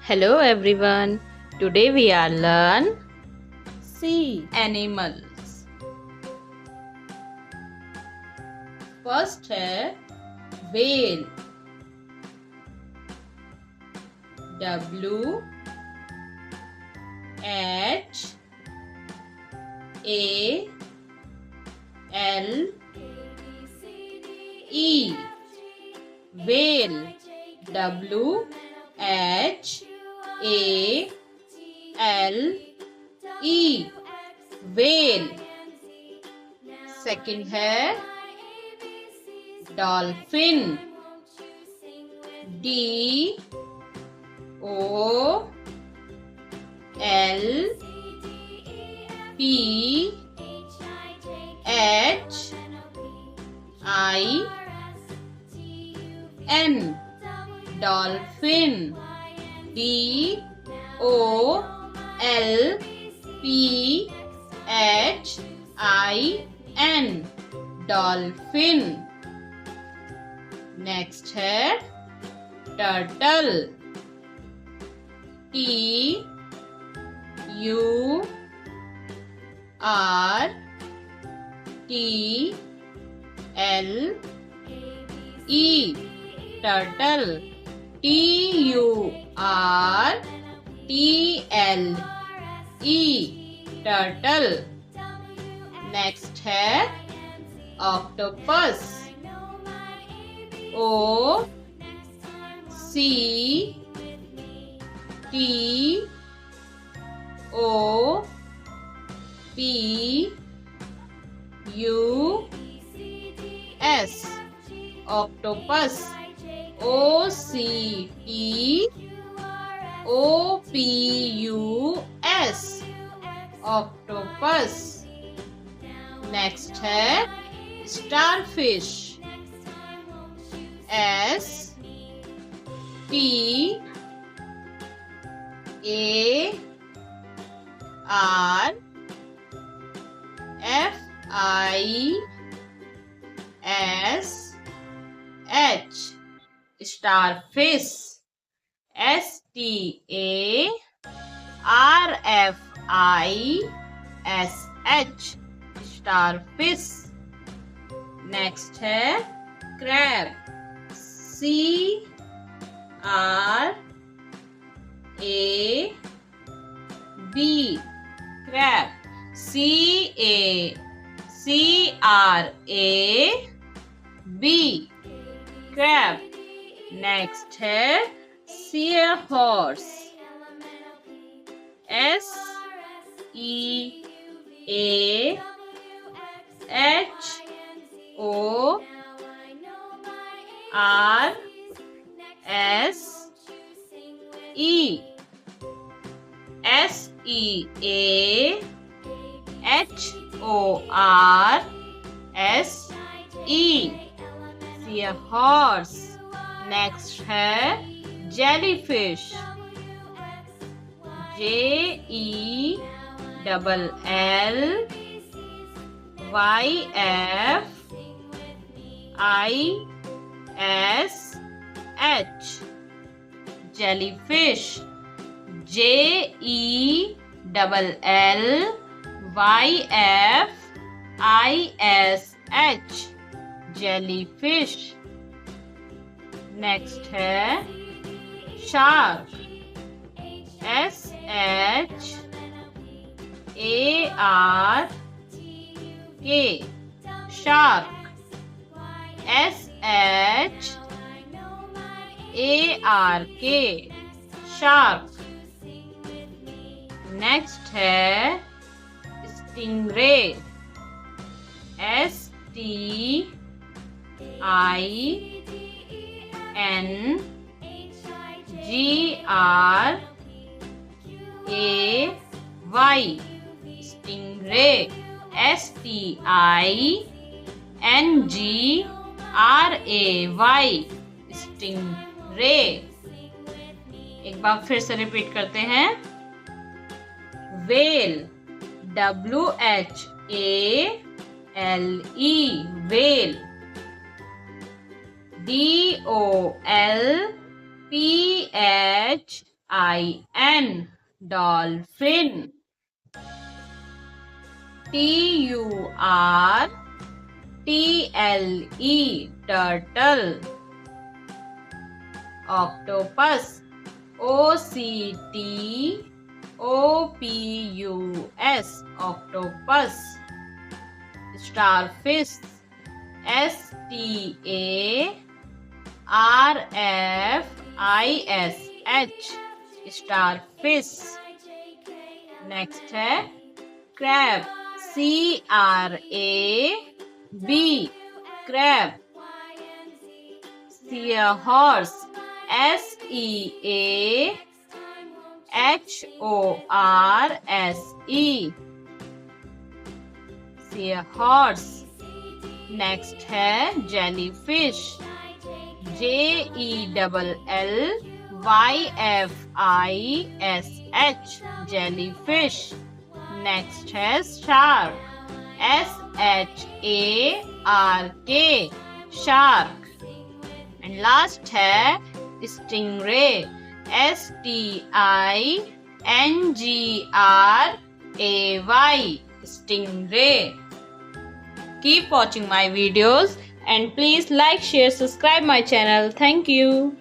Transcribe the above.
Hello everyone. Today we are learn sea animals. First है whale. W H A L E whale. W H A L E whale. Second है dolphin. D O L P H I N dolphin. D O L P H I N dolphin. Next है turtle. T U R T L E turtle. T U R T L E turtle. Next है octopus. O C T O P U S octopus. O C T O P U S octopus. Next है starfish. S T A R F I S H starfish. S T A R F I S H starfish. Next है crab. C R A B crab. C R A B crab. Next है seahorse. S E A H O R S E S E A H O R S E see a horse. Next है jellyfish. J E L Y F I S H jellyfish. J E L Y F I S H jellyfish. Next है shark. S H A R K shark. S H A R K shark. Next है stingray. S T I N G R A Y stingray. S T I N G R A Y stingray. एक बार फिर से repeat करते हैं. Whale. W H A L E whale. D O L P H Dolphin. Turtle. Octopus. Octopus. Starfish. Starfish. Starfish. Next है crab. Crab. Seahorse. Seahorse. Next है jellyfish. JellYfish. Jellyfish. Next है shark. Shark. And last है stingray. Stingray. Stingray. Keep watching my videos and please like, share, subscribe my channel. Thank you.